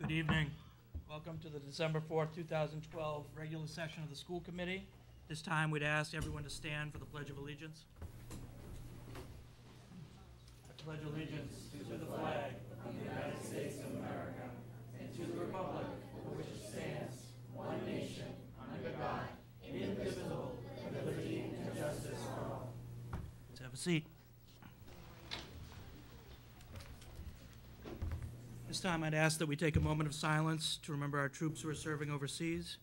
Good evening. Welcome to the December 4th, 2012 regular session of the school committee. This time we'd ask everyone to stand for the Pledge of Allegiance. I pledge allegiance to the flag of the United States of America and to the republic for which it stands, one nation, under God, indivisible, with liberty and justice for all. Let's have a seat. This time I'd ask that we take a moment of silence to remember our troops who are serving overseas.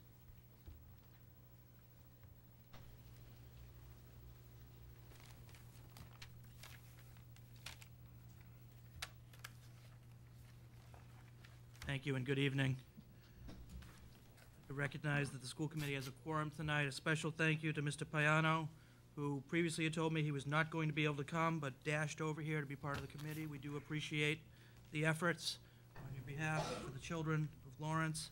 Thank you and good evening. I recognize that the school committee has a quorum tonight. A special thank you to Mr. Payano, who previously had told me he was not going to be able to come, but dashed over here to be part of the committee. We do appreciate the efforts on your behalf for the children of Lawrence.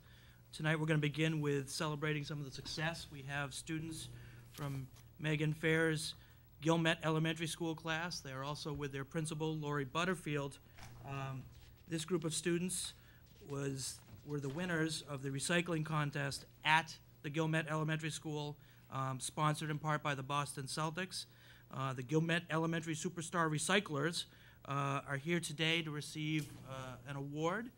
Tonight we're going to begin with celebrating some of the success. We have students from Megan Fair's Gilmet Elementary School class. They are also with their principal, Lori Butterfield. This group of students were the winners of the recycling contest at the Gilmet Elementary School, sponsored in part by the Boston Celtics. The Gilmet Elementary Superstar Recyclers are here today to receive an award,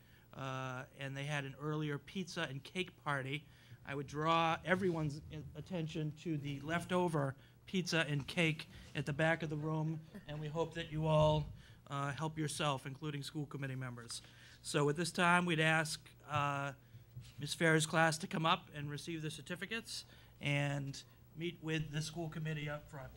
and they had an earlier pizza and cake party. I would draw everyone's attention to the leftover pizza and cake at the back of the room, and we hope that you all help yourself, including school committee members. So at this time, we'd ask Ms. Fair's class to come up and receive the certificates and meet with the school committee up front.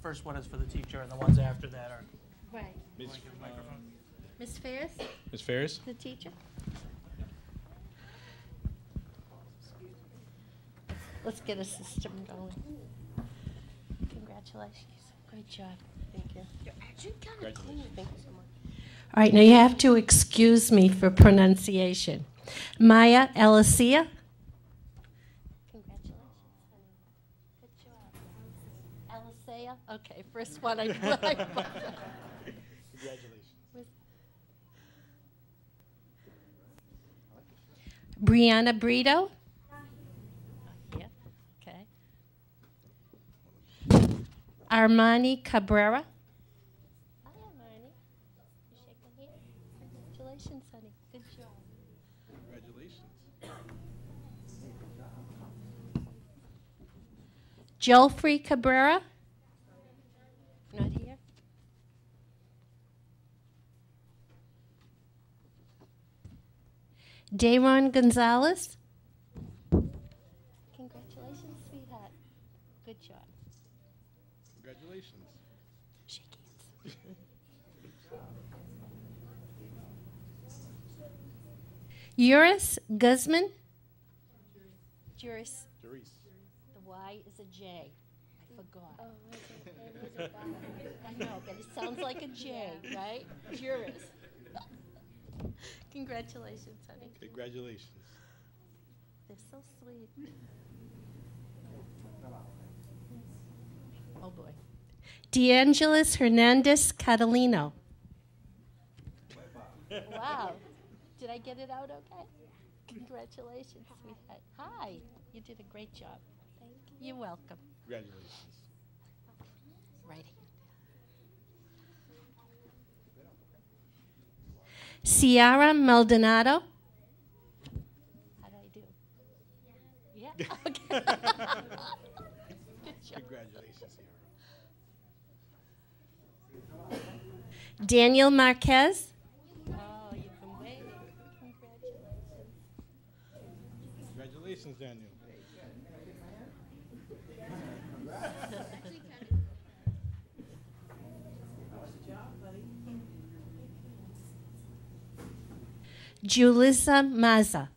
First one is for the teacher, and the ones after that are... Right. Ms. Ferris? Ms. Ferris? The teacher? Let's get a system going. Congratulations. Great job. Thank you. You're actually kind of cool. Thank you so much. All right, now you have to excuse me for pronunciation. Maya Elicia. Okay, first one I Congratulations. Brianna Brito. Yeah, okay. Armani Cabrera. Hi, Armani. You shake my hand. Congratulations, honey. Good job. Congratulations. Joelfrey Cabrera. Not here. Dayron Gonzalez. Congratulations, sweetheart. Good job. Congratulations. Shake hands. Juris Guzman. Juris. The Y is a J. I forgot. Oh, I know, but it sounds like a J, right? Juris. Congratulations, honey. Congratulations. They're so sweet. Oh, boy. DeAngelis Hernandez Catalino. Wow. Did I get it out okay? Congratulations, sweetheart. Hi. You did a great job. Thank you. You're welcome. Congratulations. Right hand. Ciara Maldonado. How do I do? Yeah. Okay. Good Daniel Marquez. Oh, you've been waiting. Congratulations, Daniel. Julissa Maza.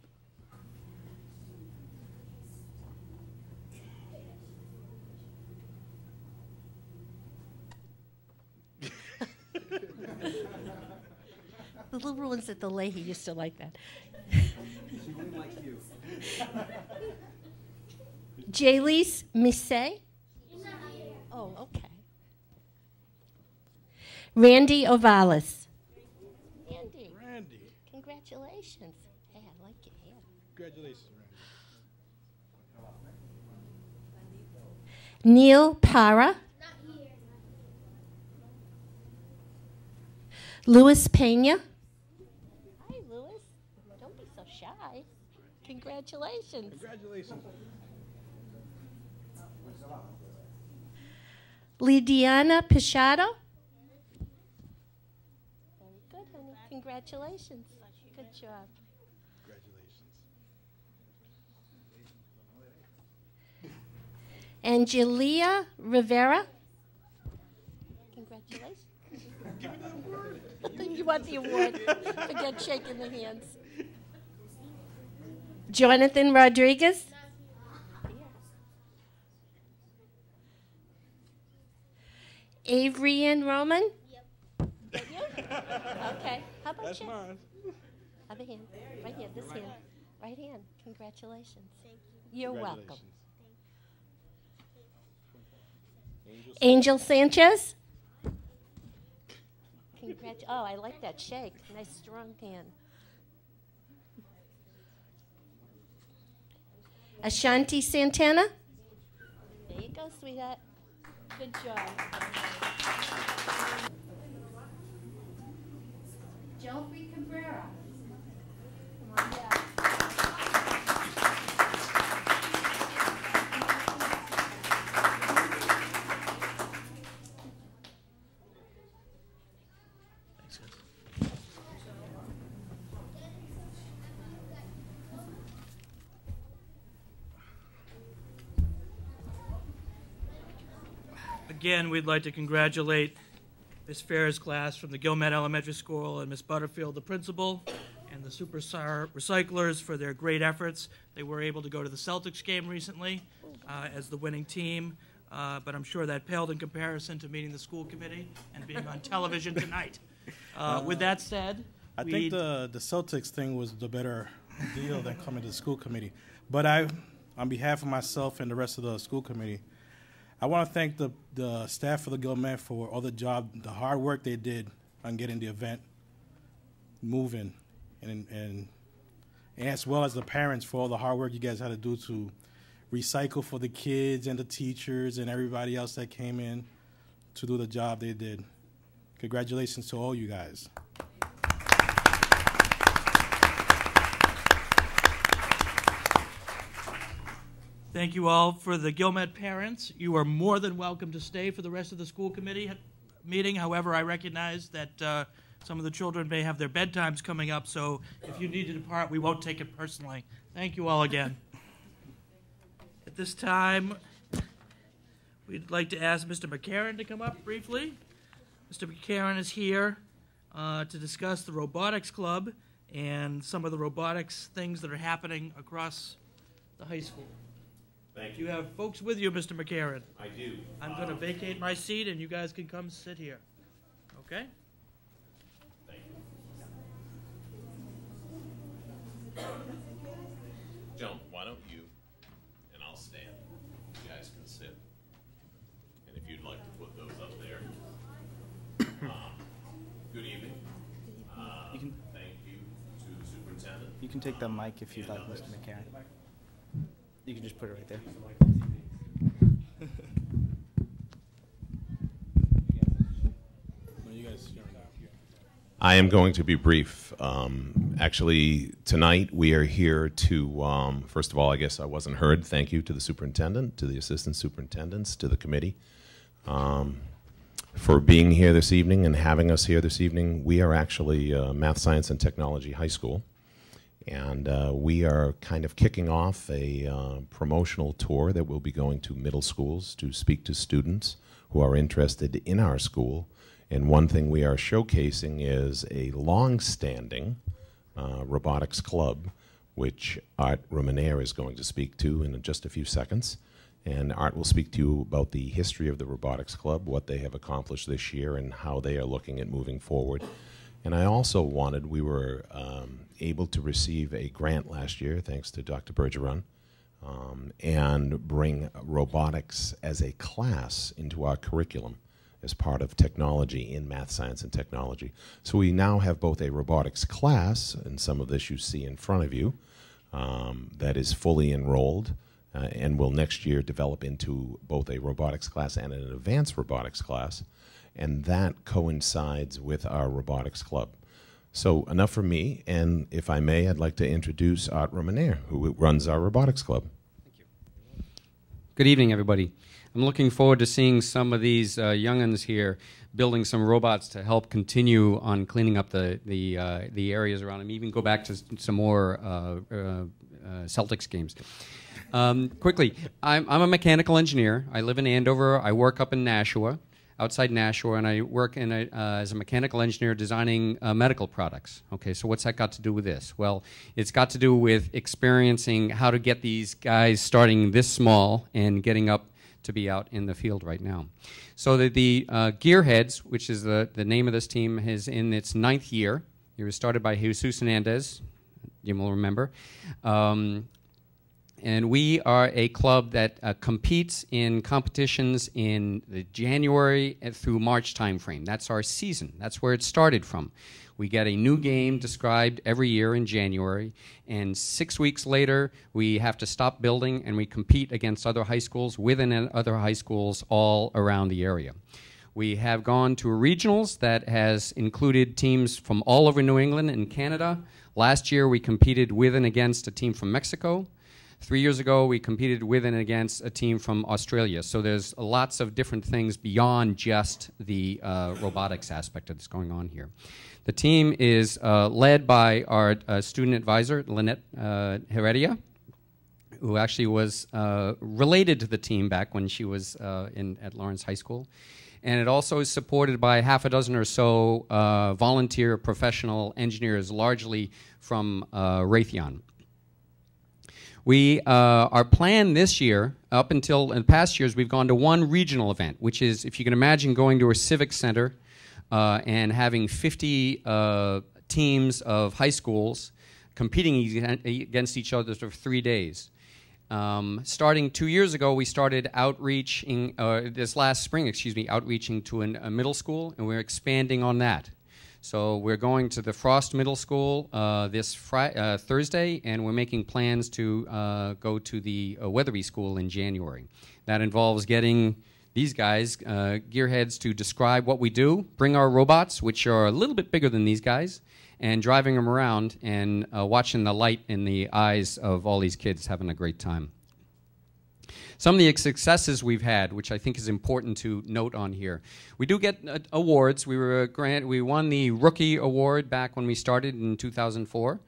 The little ones at the Leahy used to like that. She wouldn't like you. Jaylise Misse. Oh, okay. Randy Ovalis. Randy. Congratulations. Hey, I like your hair. Congratulations, Randy. Neil Para. Louis Pena. Hi, Louis. Don't be so shy. Congratulations. Congratulations. Lidiana Pichado. Very good, honey. Congratulations. Good job. Congratulations. Angelia Rivera. Congratulations. Give me the award. You want the award. Forget shaking the hands. Jonathan Rodriguez. Avrian Roman. Yep. You? Okay. How about That's you? mine. Other hand. Right here. This hand. Right hand. Congratulations. Thank you. You're welcome. Angel Sanchez. Oh, I like that shake. Nice strong hand. Ashanti Santana. There you go, sweetheart. Good job. Joffrey Cabrera. Come on down. Thanks, guys. Again, we'd like to congratulate Ms. Fair's class from the Gilmet Elementary School and Ms. Butterfield, the principal, and the Superstar Recyclers for their great efforts. They were able to go to the Celtics game recently as the winning team, but I'm sure that paled in comparison to meeting the school committee and being on television tonight. With that said, I think the Celtics thing was the better deal than coming to the school committee. But on behalf of myself and the rest of the school committee, I want to thank the staff of the Gilmet for all the hard work they did on getting the event moving, and as well as the parents for all the hard work you guys had to do to recycle for the kids and the teachers and everybody else that came in to do the job they did. Congratulations to all you guys. Thank you all. For the Gilmet parents, you are more than welcome to stay for the rest of the school committee meeting. However, I recognize that some of the children may have their bedtimes coming up, so if you need to depart, we won't take it personally. Thank you all again. At this time, we'd like to ask Mr. McCarron to come up briefly. Mr. McCarron is here to discuss the Robotics Club and some of the robotics things that are happening across the high school. Thank You have folks with you, Mr. McCarron. I do. I'm going to vacate my seat, and you guys can come sit here. Okay? Thank you. Joan, why don't you, and I'll stand. You guys can sit. And if you'd like to put those up there. Good evening. Thank you to the superintendent. You can take the mic if you'd like, Mr. McCarron. You can just put it right there. I am going to be brief. Actually, tonight we are here to, first of all, I guess I wasn't heard. Thank you to the superintendent, to the assistant superintendents, to the committee. for being here this evening and having us here this evening. We are actually Math, Science, and Technology High School, and we are kind of kicking off a promotional tour that will be going to middle schools to speak to students who are interested in our school. And one thing we are showcasing is a long-standing robotics club, which Art Ruminaire is going to speak to in just a few seconds. And Art will speak to you about the history of the robotics club, what they have accomplished this year, and how they are looking at moving forward. And I also we were able to receive a grant last year, thanks to Dr. Bergeron, and bring robotics as a class into our curriculum as part of technology in math, science, and technology. So we now have both a robotics class, and some of this you see in front of you, that is fully enrolled and will next year develop into both a robotics class and an advanced robotics class, and that coincides with our robotics club. So enough from me, and if I may, I'd like to introduce Art Ruminaire, who runs our robotics club. Thank you. Good evening, everybody. I'm looking forward to seeing some of these young'uns here building some robots to help continue on cleaning up the areas around them, even go back to some more Celtics games. Quickly, I'm a mechanical engineer. I live in Andover. I work up in Nashua, outside Nashua, and I work as a mechanical engineer designing medical products. Okay, so what's that got to do with this? Well, it's got to do with experiencing how to get these guys starting this small and getting up to be out in the field right now. So the Gearheads, which is the name of this team, is in its 9th year. It was started by Jesus Hernandez, you will remember. And we are a club that competes in competitions in the January through March timeframe. That's our season. That's where it started from. We get a new game described every year in January, and 6 weeks later, we have to stop building and we compete against other high schools, within other high schools all around the area. We have gone to regionals that has included teams from all over New England and Canada. Last year, we competed with and against a team from Mexico. 3 years ago, we competed with and against a team from Australia. So there's lots of different things beyond just the robotics aspect that's going on here. The team is led by our student advisor, Lynette Heredia, who actually was related to the team back when she was at Lawrence High School. And it also is supported by half a dozen or so volunteer professional engineers, largely from Raytheon. Our plan this year, up until in past years, we've gone to one regional event, which is, if you can imagine, going to a civic center and having 50 teams of high schools competing against each other for 3 days. Starting 2 years ago, we started outreaching, this last spring, outreaching to a middle school, and we're expanding on that. So we're going to the Frost Middle School this Thursday, and we're making plans to go to the Weatherby School in January. That involves getting these guys, Gearheads, to describe what we do, bring our robots, which are a little bit bigger than these guys, and driving them around and watching the light in the eyes of all these kids having a great time. Some of the successes we've had, which I think is important to note on here. We do get awards. We won the Rookie Award back when we started in 2004.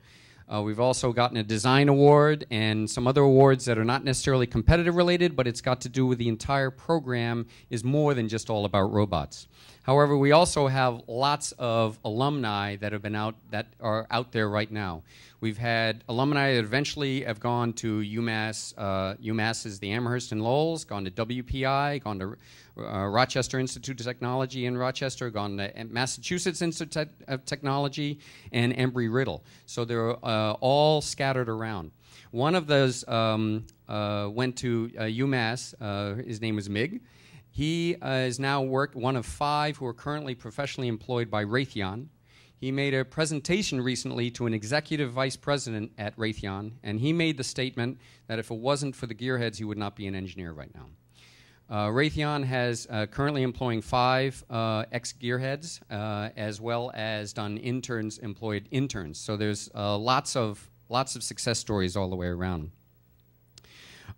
We've also gotten a Design Award and some other awards that are not necessarily competitive related, but it's got to do with the entire program is more than just all about robots. However, we also have lots of alumni that are out there right now. We've had alumni that eventually have gone to UMass. UMass is the Amherst and Lowell's, gone to WPI, gone to Rochester Institute of Technology in Rochester, gone to Massachusetts Institute of Technology, and Embry-Riddle. So they're all scattered around. One of those went to UMass. His name was Mig. He is now one of 5 who are currently professionally employed by Raytheon. He made a presentation recently to an executive vice president at Raytheon, and he made the statement that if it wasn't for the Gearheads, he would not be an engineer right now. Raytheon has currently employing 5 ex-Gearheads, as well as employed interns. So there's lots of success stories all the way around.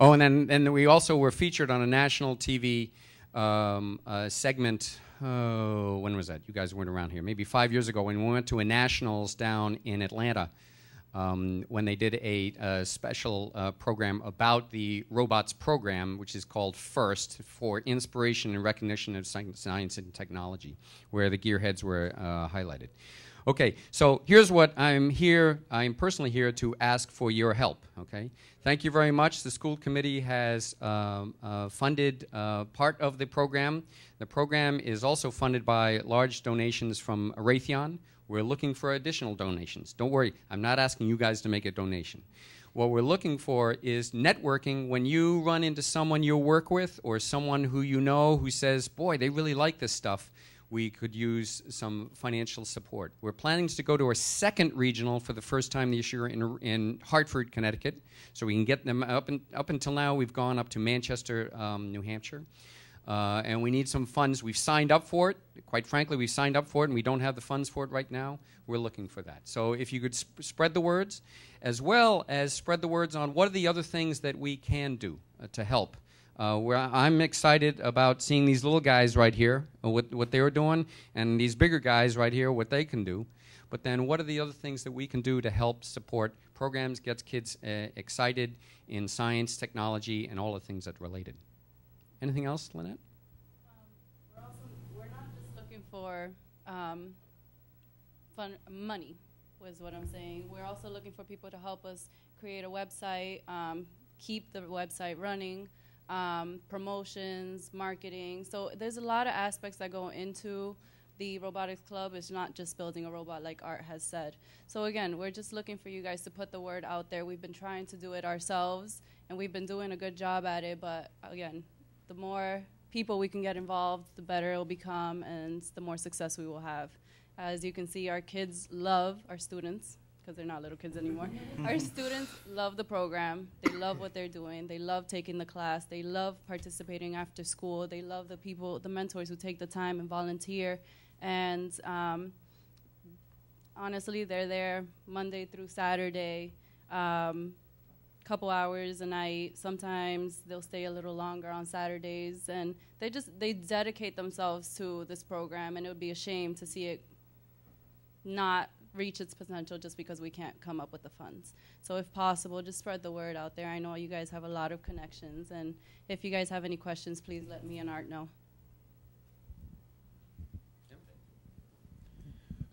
Oh, and then we also were featured on a national TV segment when was that? You guys weren't around here. Maybe 5 years ago when we went to a nationals down in Atlanta, when they did a special program about the robots program, which is called FIRST, for inspiration and recognition of science and technology, where the gearheads were highlighted. Okay, so here's what I'm personally here to ask for your help, okay? Thank you very much. The school committee has funded part of the program. The program is also funded by large donations from Raytheon. We're looking for additional donations. Don't worry, I'm not asking you guys to make a donation. What we're looking for is networking. When you run into someone you work with or someone who you know who says, boy, they really like this stuff, we could use some financial support. We're planning to go to our second regional for the first time this year in Hartford, Connecticut, so we can get them up until now, we've gone up to Manchester, New Hampshire. And we need some funds. We've signed up for it. Quite frankly, we've signed up for it, and we don't have the funds for it right now. We're looking for that. So if you could spread the words, as well as spread the words on what are the other things that we can do to help. I'm excited about seeing these little guys right here, what they were doing, and these bigger guys right here, what they can do. But then what are the other things that we can do to help support programs, gets kids excited in science, technology, and all the things that are related. Anything else, Lynette? We're not just looking for money, was what I'm saying. We're also looking for people to help us create a website, keep the website running, promotions, marketing. So there's a lot of aspects that go into the robotics club. It's not just building a robot like Art has said. So again, we're just looking for you guys to put the word out there. We've been trying to do it ourselves, and we've been doing a good job at it, but again, the more people we can get involved, the better it will become, and the more success we will have. As you can see, our kids love our students, because they're not little kids anymore. Our students love the program. They love what they're doing. They love taking the class. They love participating after school. They love the people, the mentors who take the time and volunteer. And honestly, they're there Monday through Saturday. Couple hours a night. Sometimes they'll stay a little longer on Saturdays, and they dedicate themselves to this program, and it would be a shame to see it not reach its potential just because we can't come up with the funds. So if possible, just spread the word out there. I know you guys have a lot of connections, and if you guys have any questions, please let me and Art know.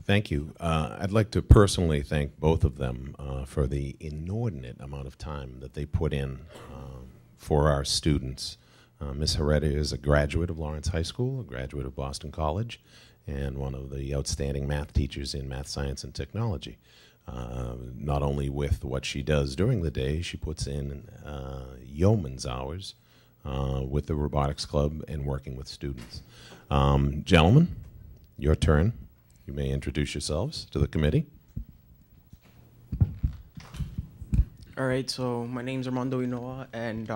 Thank you. I'd like to personally thank both of them for the inordinate amount of time that they put in for our students. Ms. Herrera is a graduate of Lawrence High School, a graduate of Boston College, and one of the outstanding math teachers in math, science, and technology. Not only with what she does during the day, she puts in yeoman's hours with the robotics club and working with students. Gentlemen, your turn. You may introduce yourselves to the committee. All right, so my name's Armando Inoa, and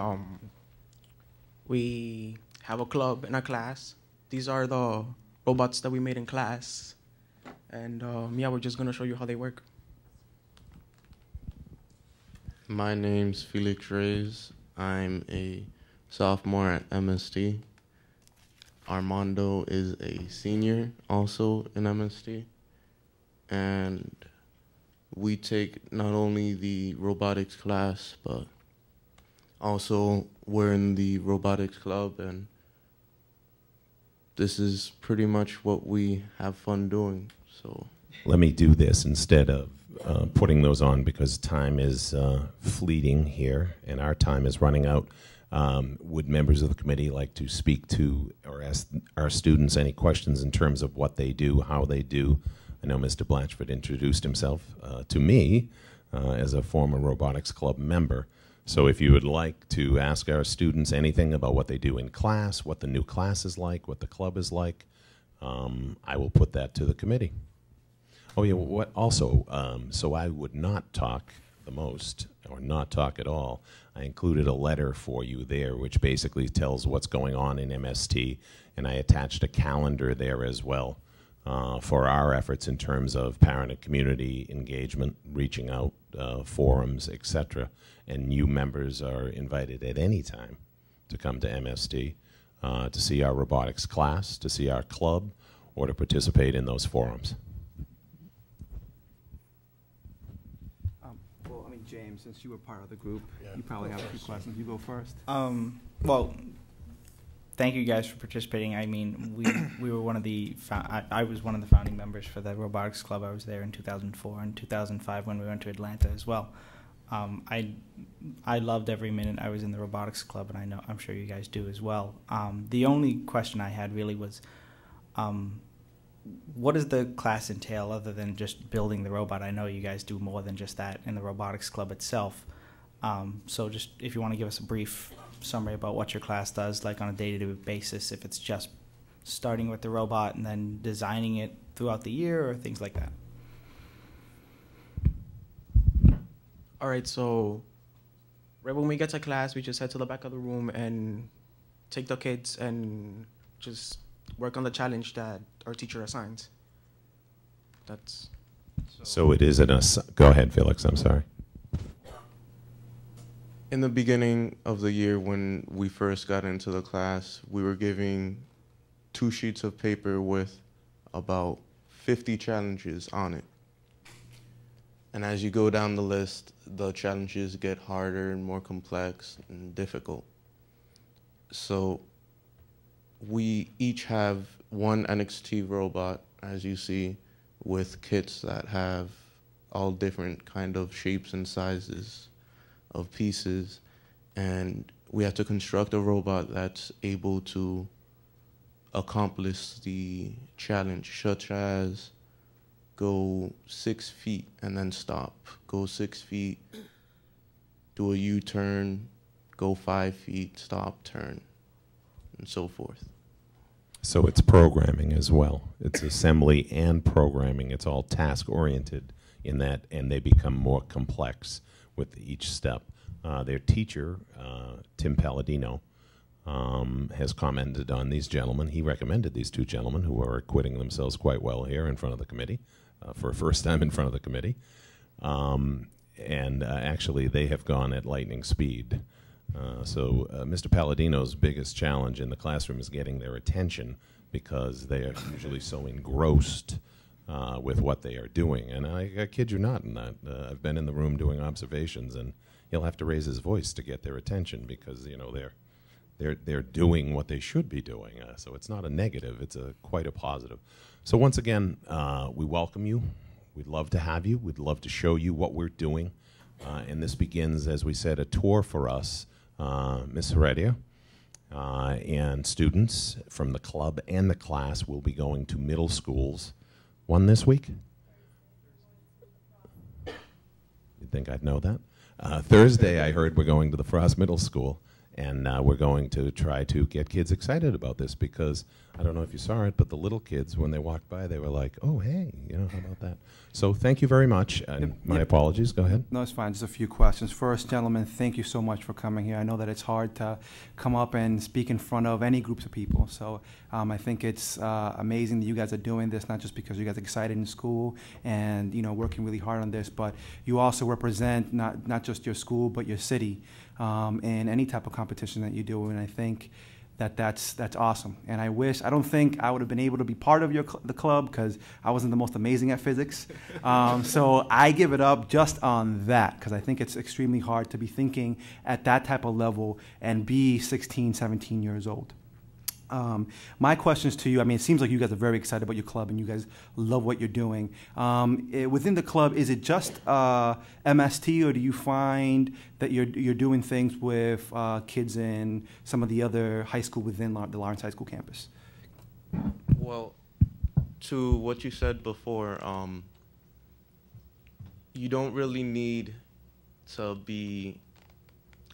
we have a club in our class. These are the robots that we made in class, and yeah, we're just gonna show you how they work. My name's Felix Reyes. I'm a sophomore at MST. Armando is a senior also in MST, and we take not only the robotics class, but also we're in the robotics club, and this is pretty much what we have fun doing. So let me do this instead of putting those on, because time is fleeting here and our time is running out. Would members of the committee like to speak to or ask our students any questions in terms of what they do, how they do? I know Mr. Blatchford introduced himself to me as a former robotics club member. So if you would like to ask our students anything about what they do in class, what the new class is like, what the club is like, I will put that to the committee. Oh yeah, what also, so I would not talk the most, or not talk at all. I included a letter for you there which basically tells what's going on in MST, and I attached a calendar there as well for our efforts in terms of parent and community engagement, reaching out, forums, etc. And new members are invited at any time to come to MST. to see our robotics class, to see our club, or to participate in those forums. Well, I mean, James, since you were part of the group, you probably have a few questions. You go first. Well, thank you guys for participating. I mean, we were one of the I was one of the founding members for the robotics club. I was there in 2004 and 2005 when we went to Atlanta as well. I loved every minute I was in the robotics club, and I'm sure you guys do as well. The only question I had really was, what does the class entail other than just building the robot? I know you guys do more than just that in the robotics club itself. So just if you want to give us a brief summary about what your class does, like on a day-to-day basis, if it's just starting with the robot and then designing it throughout the year or things like that. All right, so right when we get to class, we just head to the back of the room and take the kids and just work on the challenge that our teacher assigns. That's So it is go ahead, Felix, I'm sorry. In the beginning of the year when we first got into the class, we were giving 2 sheets of paper with about 50 challenges on it. And as you go down the list, the challenges get harder and more complex and difficult. So we each have one NXT robot, as you see, with kits that have all different kind of shapes and sizes of pieces. And we have to construct a robot that's able to accomplish the challenge, such as go 6 feet and then stop, go 6 feet, do a U-turn, go 5 feet, stop, turn, and so forth. So it's programming as well. It's assembly and programming. It's all task-oriented in that, and they become more complex with each step. Their teacher, Tim Palladino, has commented on these gentlemen. He recommended these 2 gentlemen who are acquitting themselves quite well here in front of the committee, for a first time in front of the committee. Actually, they have gone at lightning speed. So Mr. Palladino's biggest challenge in the classroom is getting their attention because they are usually so engrossed with what they are doing. And I kid you not in that. I've been in the room doing observations, and he'll have to raise his voice to get their attention because, you know, they're doing what they should be doing. So it's not a negative, it's quite a positive. So once again, we welcome you. We'd love to have you. We'd love to show you what we're doing. And this begins, as we said, a tour for us, Ms. Heredia, and students from the club and the class will be going to middle schools. One this week? You'd think I'd know that. Thursday, I heard we're going to the Frost Middle School, and we're going to try to get kids excited about this because, I don't know if you saw it, but the little kids, when they walked by, they were like, oh, hey, you know, how about that? So thank you very much, and my apologies. Go ahead. No, it's fine. Just a few questions. First, gentlemen, thank you so much for coming here. I know that it's hard to come up and speak in front of any groups of people, so I think it's amazing that you guys are doing this, not just because you guys are excited in school and, you know, working really hard on this, but you also represent not just your school, but your city in any type of competition that you do, and I think that's awesome. And I don't think I would have been able to be part of the club because I wasn't the most amazing at physics. So I give it up just on that because I think it's extremely hard to be thinking at that type of level and be 16, 17 years old. My questions to you, I mean, it seems like you guys are very excited about your club and you guys love what you're doing. Within the club, is it just MST, or do you find that you're doing things with kids in some of the other high school within the Lawrence High School campus? Well, to what you said before, you don't really need to be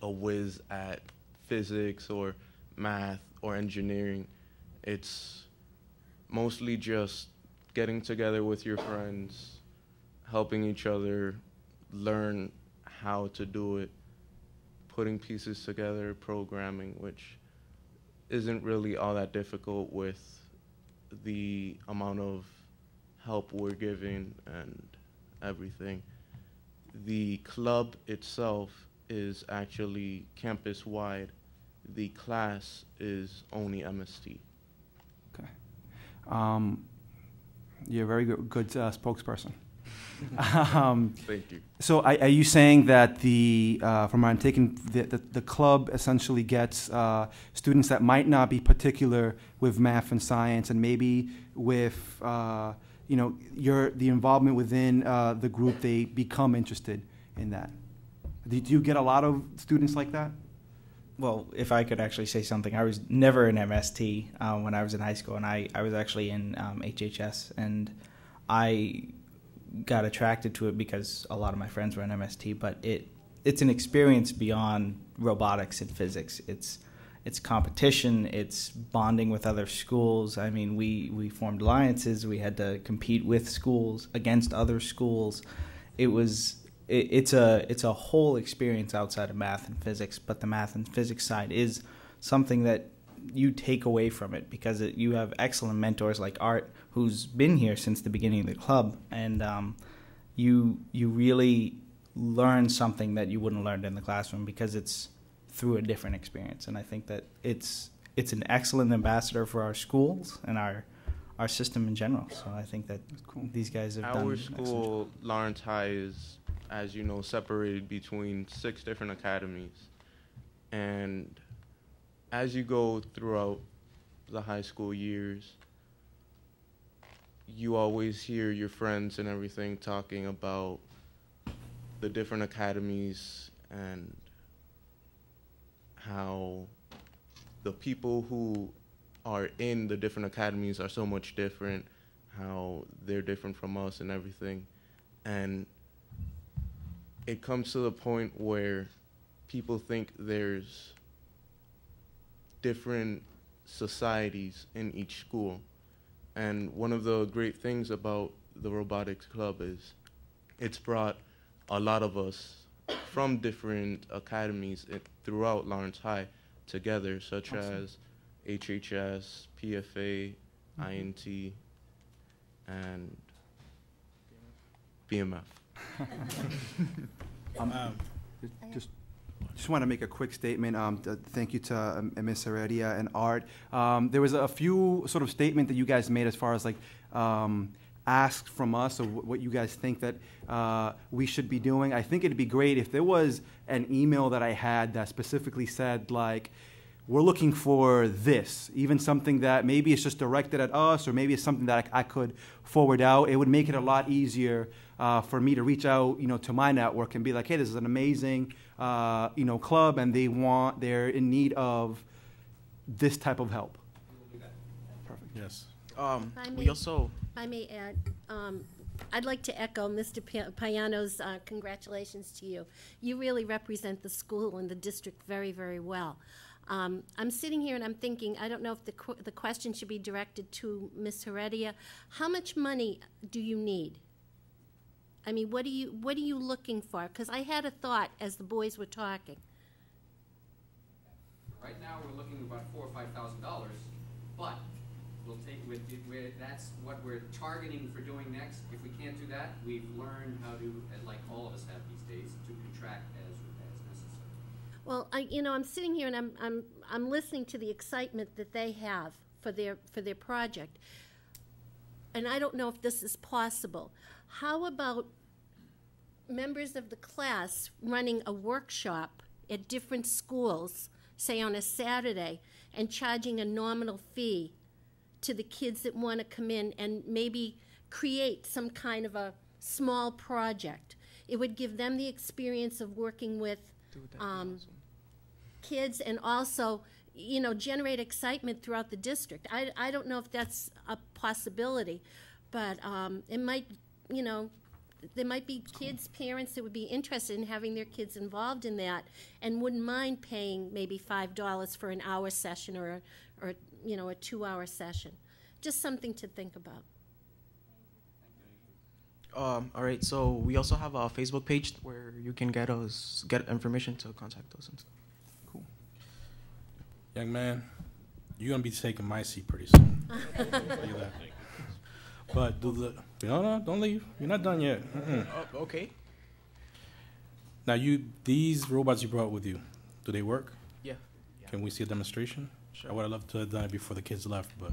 a whiz at physics or math or engineering. It's mostly just getting together with your friends, helping each other learn how to do it, putting pieces together, programming, which isn't really all that difficult with the amount of help we're giving and everything. The club itself is actually campus-wide. the class is only MST. Okay. You're a very good spokesperson. Thank you. So are you saying that from what I'm taking, the club essentially gets students that might not be particular with math and science, and maybe with the involvement within the group, they become interested in that? Do you get a lot of students like that? Well, if I could actually say something, I was never in MST when I was in high school, and I was actually in HHS, and I got attracted to it because a lot of my friends were in MST, but it's an experience beyond robotics and physics. It's competition, it's bonding with other schools. I mean, we formed alliances, we had to compete with schools, against other schools. It's a whole experience outside of math and physics, but the math and physics side is something that you take away from it because you have excellent mentors like Art, who's been here since the beginning of the club, and you really learn something that you wouldn't learn in the classroom because it's through a different experience. And I think that it's an excellent ambassador for our schools and our system in general. So I think that these guys have done Our an excellent school, job. Lawrence High, is, as you know, separated between 6 different academies. And as you go throughout the high school years, you always hear your friends and everything talking about the different academies and how the people who are in the different academies are so much different, how they're different from us and everything. And it comes to the point where people think there's different societies in each school. And one of the great things about the robotics club is it's brought a lot of us from different academies throughout Lawrence High together, such as HHS, PFA, INT, and BMF. Just want to make a quick statement. Thank you to Ms. Heredia and Art. There was a few sort of statement that you guys made as far as like asked from us of what you guys think that we should be doing. I think it'd be great if there was an email that I had that specifically said like, we're looking for this, even something that maybe it's just directed at us or maybe it's something that I could forward out. It would make it a lot easier for me to reach out, to my network and be like, hey, this is an amazing, club, and they're in need of this type of help. Perfect. Yes. We also. If I may add, I'd like to echo Mr. Payano's congratulations to you. You really represent the school and the district very, very well. I'm sitting here and I'm thinking, I don't know if the question should be directed to Ms. Heredia. How much money do you need? I mean, what are you looking for? Because I had a thought as the boys were talking. Right now, we're looking at about $4,000 or $5,000, but we'll take that's what we're targeting for doing next. If we can't do that, we've learned how to, like all of us have these days, to contract as necessary. Well, I'm sitting here and I'm listening to the excitement that they have for their project, and I don't know if this is possible. How about members of the class running a workshop at different schools, say on a Saturday, and charging a nominal fee to the kids that want to come in and maybe create some kind of a small project? It would give them the experience of working with kids and also, generate excitement throughout the district. I don't know if that's a possibility, but it might, there might be kids, parents that would be interested in having their kids involved in that and wouldn't mind paying maybe $5 for an hour session or a 2-hour session. Just something to think about. All right, so we also have a Facebook page where you can get information to contact us and stuff. Cool. Young man, you're going to be taking my seat pretty soon. Look at that. But no, don't leave. You're not done yet. Okay. Now, these robots you brought with you, do they work? Yeah. Can we see a demonstration? Sure. I would have loved to have done it before the kids left, but.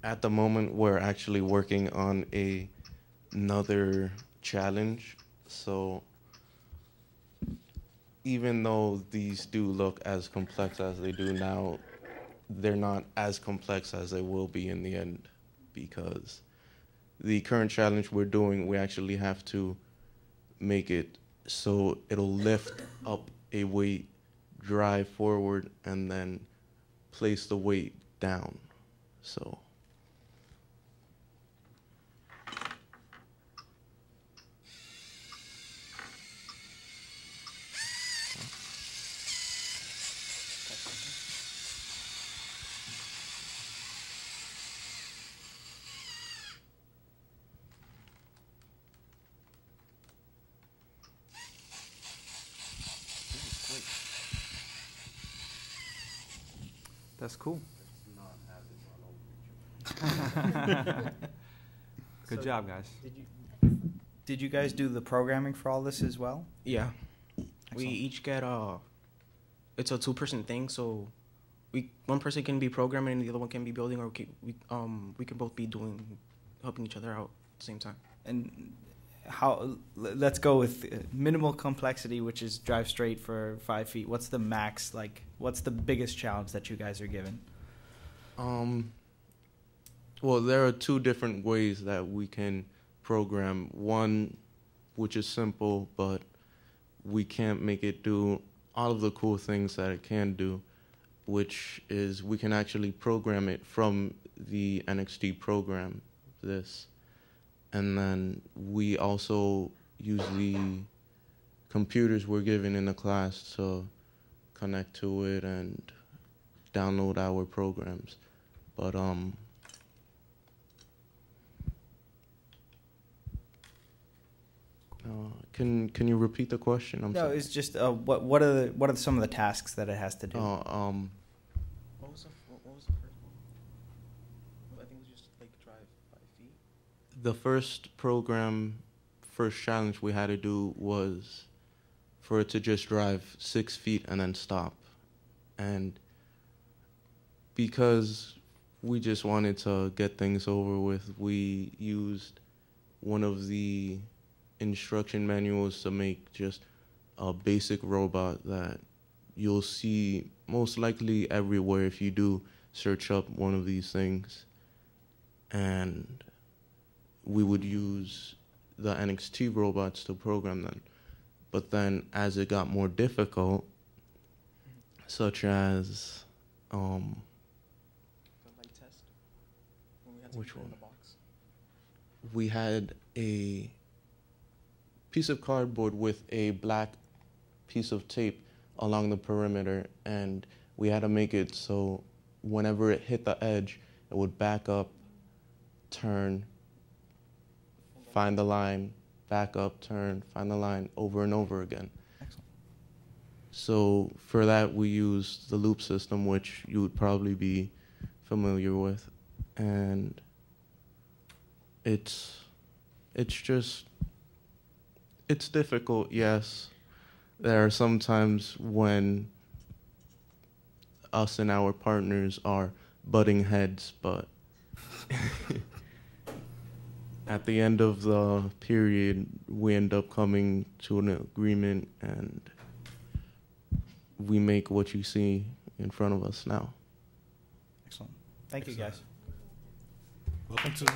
At the moment, we're actually working on another challenge. So even though these do look as complex as they do now, they're not as complex as they will be in the end, because the current challenge we're doing, we actually have to make it so it'll lift up a weight, drive forward, and then place the weight down. So That's cool. Good job, guys. Did you guys do the programming for all this as well? Yeah. We Excellent. each get it's a 2-person thing, so one person can be programming and the other one can be building, or we can both be helping each other out at the same time. And let's go with minimal complexity, which is drive straight for 5 feet. What's the max, like, what's the biggest challenge that you guys are given? Well, there are 2 different ways that we can program. One, which is simple, but we can't make it do all of the cool things that it can do, which is we can actually program it from the NXT program, this. And then we also use the computers we're given in the class to connect to it and download our programs. But can you repeat the question? I'm No, sorry. it's just what are some of the tasks that it has to do? What was the first one? I think it was just like drive 5 feet. The first challenge we had to do was for it to just drive 6 feet and then stop. And because we just wanted to get things over with, we used one of the instruction manuals to make just a basic robot that you'll see most likely everywhere if you do search up one of these things. And we would use the NXT robots to program them. But then as it got more difficult, such as The light test. When we had to Which put it in one? the box. we had a piece of cardboard with a black piece of tape along the perimeter, and we had to make it so whenever it hit the edge, it would back up, turn, find the line, back up, turn, find the line, over and over again. Excellent. So for that, we used the loop system, which you would probably be familiar with, and it's difficult, yes. There are some times when us and our partners are butting heads, but at the end of the period, we end up coming to an agreement, and we make what you see in front of us now. Excellent. Thank you, Excellent. guys. Welcome to.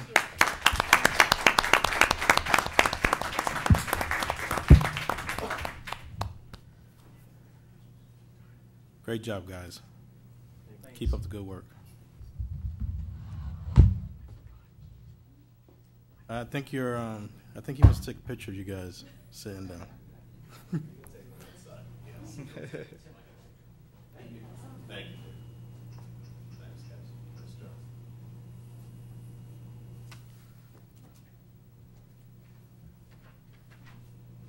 Great job, guys. Keep up the good work. I think you're. I think he wants to take a picture of you guys sitting down.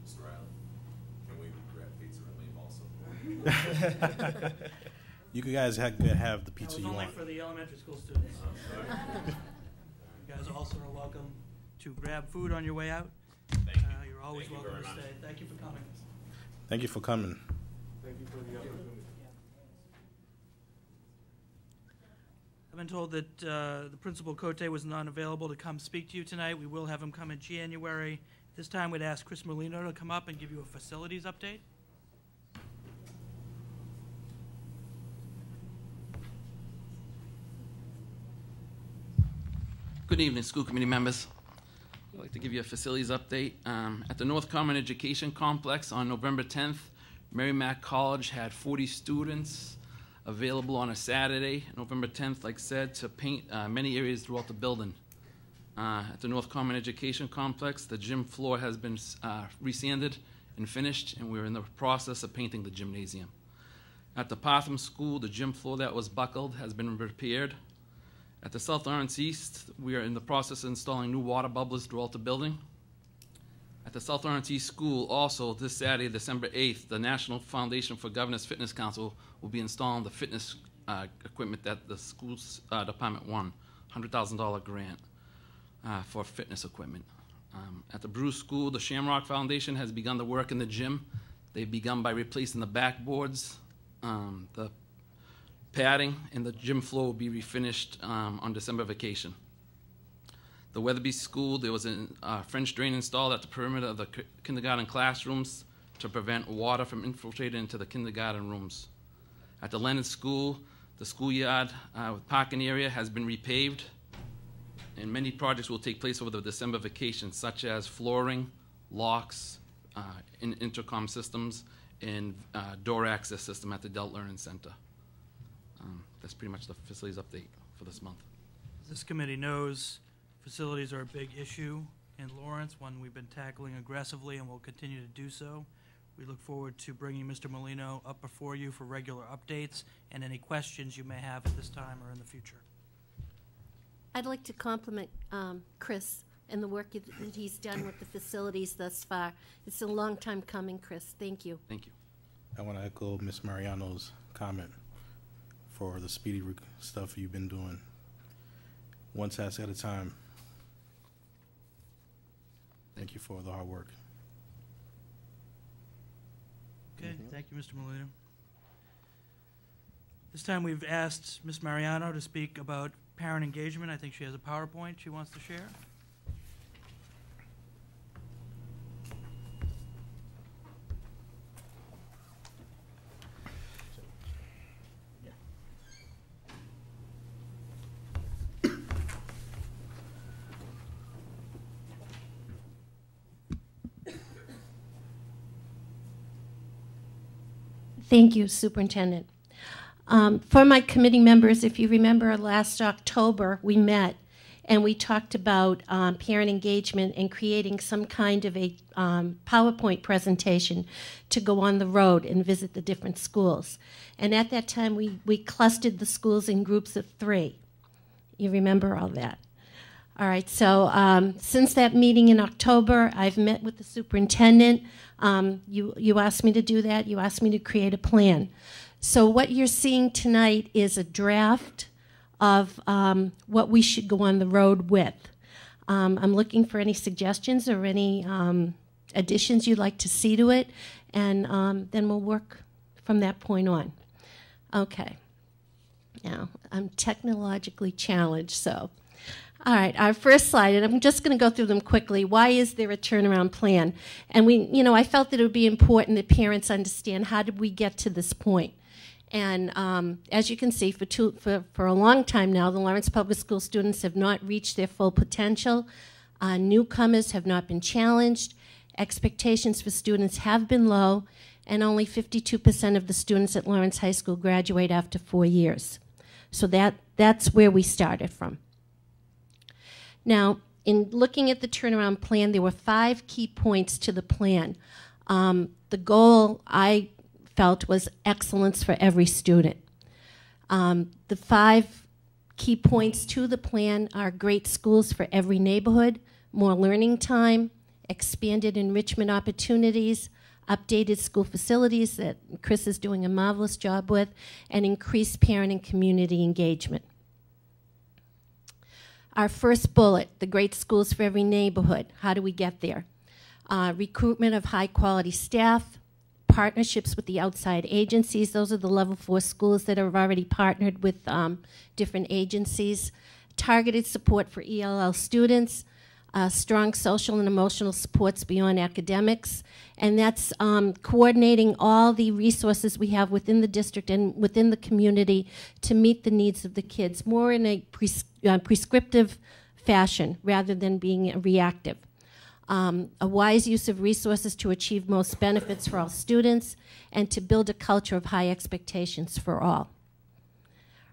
Mr. Riley. You guys have the pizza That was you only want. for the elementary school students. You guys also are welcome to grab food on your way out. You're always welcome to stay. Thank you for coming. Thank you for coming. I've been told that the Principal Cote was not available to come speak to you tonight. We will have him come in January. This time we'd ask Chris Molino to come up and give you a facilities update. Good evening, school committee members. I'd like to give you a facilities update. At the North Common Education Complex on November 10th, Mary Mac College had 40 students available on a Saturday, November 10th, like I said, to paint many areas throughout the building. At the North Common Education Complex, the gym floor has been resanded and finished, and we're in the process of painting the gymnasium. At the Potham School, the gym floor that was buckled has been repaired. At the South Lawrence East, we are in the process of installing new water bubblers throughout the building. At the South Lawrence East School, also this Saturday, December 8th, the National Foundation for Governors Fitness Council will be installing the fitness equipment that the school's department won, $100,000 grant for fitness equipment. At the Bruce School, the Shamrock Foundation has begun the work in the gym. They've begun by replacing the backboards, the padding, and the gym floor will be refinished on December vacation. The Weatherby School, there was a French drain installed at the perimeter of the kindergarten classrooms to prevent water from infiltrating into the kindergarten rooms. At the Leonard School, the schoolyard with parking area has been repaved, and many projects will take place over the December vacation, such as flooring, locks, intercom systems, and door access system at the Delt Learning Center. That's pretty much the facilities update for this month. This committee knows facilities are a big issue in Lawrence, one we've been tackling aggressively and will continue to do so. We look forward to bringing Mr. Molino up before you for regular updates and any questions you may have at this time or in the future. I'd like to compliment Chris and the work that he's done with the facilities thus far. It's a long time coming, Chris. Thank you. Thank you. I want to echo Ms. Mariano's comment for the speedy stuff you've been doing. One task at a time. Thank you for the hard work. Okay, thank you, Mr. Molino. This time we've asked Ms. Mariano to speak about parent engagement. I think she has a PowerPoint she wants to share. Thank you, Superintendent. For my committee members, if you remember last October, we met and we talked about parent engagement and creating some kind of a PowerPoint presentation to go on the road and visit the different schools. And at that time, we clustered the schools in groups of 3. You remember all that? All right, so since that meeting in October, I've met with the superintendent. You asked me to do that. You asked me to create a plan. So what you're seeing tonight is a draft of what we should go on the road with. I'm looking for any suggestions or any additions you'd like to see to it, and then we'll work from that point on. Okay. Now, I'm technologically challenged, so. All right, our first slide, and I'm just going to go through them quickly. Why is there a turnaround plan? And I felt that it would be important that parents understand how did we get to this point. And as you can see, for a long time now, the Lawrence Public School students have not reached their full potential. Newcomers have not been challenged. Expectations for students have been low, and only 52% of the students at Lawrence High School graduate after 4 years. So that's where we started from. Now, in looking at the turnaround plan, there were 5 key points to the plan. The goal, I felt, was excellence for every student. The 5 key points to the plan are great schools for every neighborhood, more learning time, expanded enrichment opportunities, updated school facilities that Chris is doing a marvelous job with, and increased parent and community engagement. Our first bullet, the great schools for every neighborhood. How do we get there? Recruitment of high-quality staff, partnerships with the outside agencies. Those are the level 4 schools that have already partnered with different agencies. Targeted support for ELL students, strong social and emotional supports beyond academics, and that's coordinating all the resources we have within the district and within the community to meet the needs of the kids, more in a prescriptive fashion rather than being reactive. A wise use of resources to achieve most benefits for all students, and to build a culture of high expectations for all.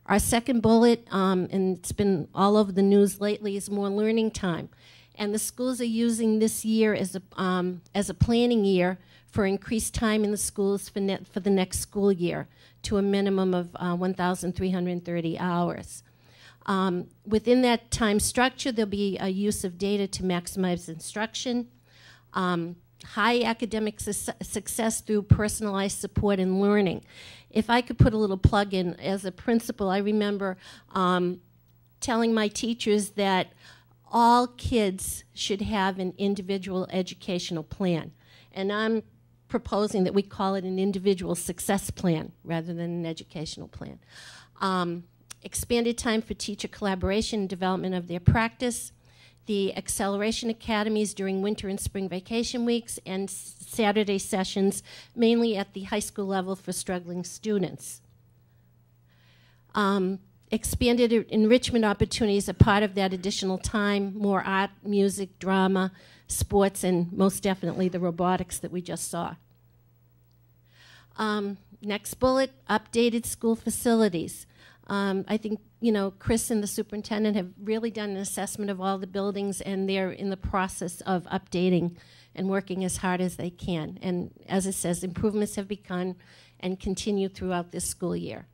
Our second bullet, and it's been all over the news lately, is more learning time. And the schools are using this year as a planning year for increased time in the schools for the next school year to a minimum of 1,330 hours. Within that time structure, there'll be a use of data to maximize instruction, high academic success through personalized support and learning. If I could put a little plug in, as a principal, I remember telling my teachers that all kids should have an individual educational plan. And I'm proposing that we call it an individual success plan rather than an educational plan. Expanded time for teacher collaboration and development of their practice, the acceleration academies during winter and spring vacation weeks, and Saturday sessions, mainly at the high school level for struggling students. Expanded enrichment opportunities are part of that additional time, more art, music, drama, sports, and most definitely the robotics that we just saw. Next bullet, updated school facilities. I think, Chris and the superintendent have really done an assessment of all the buildings, and they're in the process of updating and working as hard as they can. And as it says, improvements have begun and continue throughout this school year.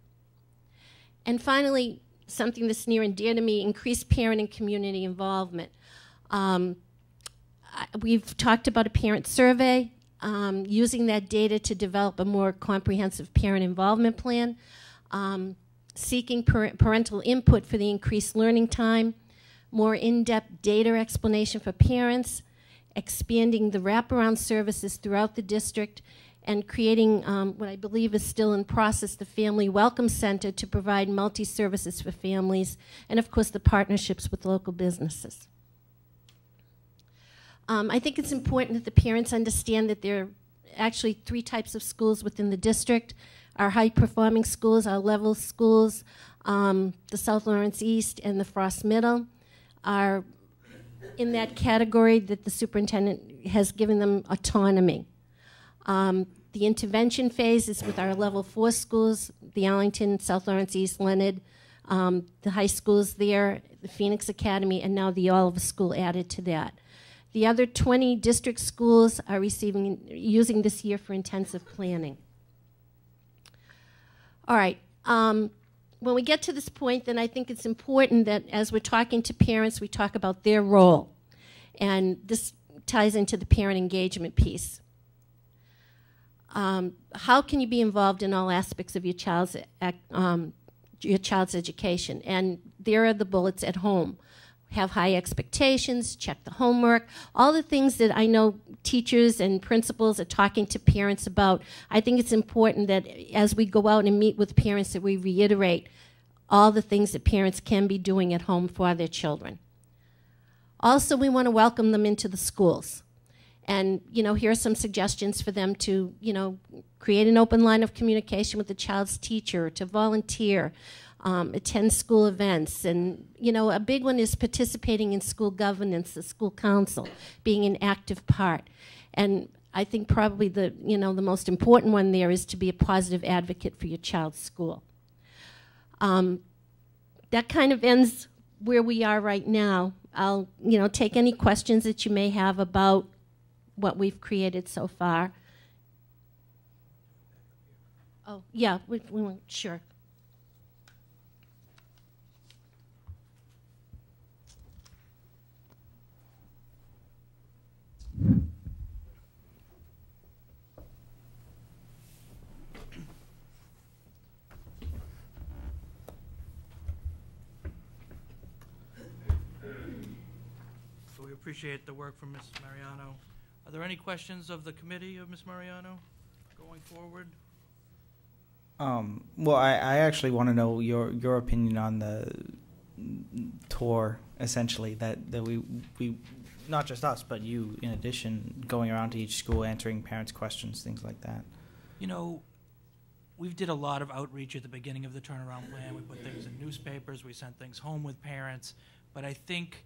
And finally, something that's near and dear to me, increased parent and community involvement. We've talked about a parent survey, using that data to develop a more comprehensive parent involvement plan, seeking parental input for the increased learning time, more in-depth data explanation for parents, expanding the wraparound services throughout the district, and creating what I believe is still in process, the Family Welcome Center, to provide multi-services for families, and of course the partnerships with local businesses. I think it's important that the parents understand that there are actually 3 types of schools within the district. Our high-performing schools, our level schools, the South Lawrence East and the Frost Middle are in that category that the superintendent has given them autonomy. The intervention phase is with our level 4 schools, the Arlington, South Lawrence East, Leonard, the high schools there, the Phoenix Academy, and now the Oliver School added to that. The other 20 district schools are using this year for intensive planning. All right. When we get to this point, then I think it's important that as we're talking to parents, we talk about their role. And this ties into the parent engagement piece. How can you be involved in all aspects of your child's education? And there are the bullets at home. Have high expectations, check the homework, all the things that I know teachers and principals are talking to parents about. I think it's important that as we go out and meet with parents that we reiterate all the things that parents can be doing at home for their children. Also, we want to welcome them into the schools. And, here are some suggestions for them to, create an open line of communication with the child's teacher, to volunteer, attend school events. And, a big one is participating in school governance, the school council, being an active part. And I think probably the most important one there is to be a positive advocate for your child's school. That kind of ends where we are right now. I'll, take any questions that you may have about what we've created so far. Oh, yeah, sure. appreciate the work from Ms. Mariano. Are there any questions of the committee of Ms. Mariano going forward? Well, I actually want to know your opinion on the tour, essentially, that we not just us, but you, in addition, going around to each school, answering parents' questions, things like that. You know, we did a lot of outreach at the beginning of the turnaround plan. We put things in newspapers, we sent things home with parents, but I think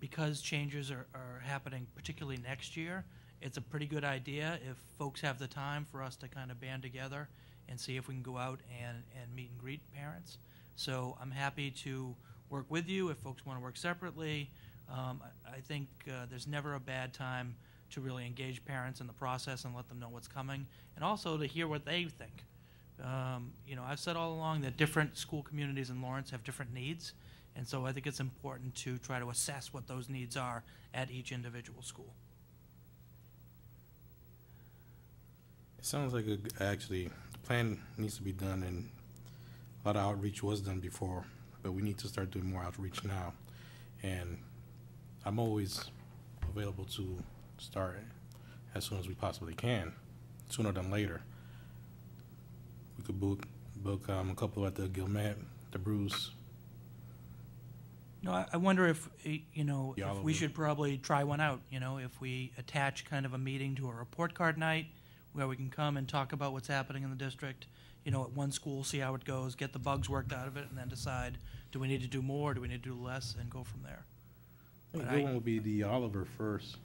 because changes are happening particularly next year, it's a pretty good idea if folks have the time for us to kind of band together and see if we can go out and meet and greet parents. So I'm happy to work with you if folks want to work separately. I think there's never a bad time to really engage parents in the process and let them know what's coming, and also to hear what they think. You know, I've said all along that different school communities in Lawrence have different needs, and so I think it's important to try to assess what those needs are at each individual school. It sounds like actually the plan needs to be done, and a lot of outreach was done before, but we need to start doing more outreach now. And I'm always available to start as soon as we possibly can, sooner than later. We could book a couple at the Gilmet, the Bruce. You know, I wonder if, you know, The if we Oliver. should probably try one out, you know, if we attach kind of a meeting to a report card night where we can come and talk about what's happening in the district, you know, at one school, see how it goes, get the bugs worked out of it, and then decide, do we need to do more, do we need to do less, and go from there. I think But a good one would be the Oliver first.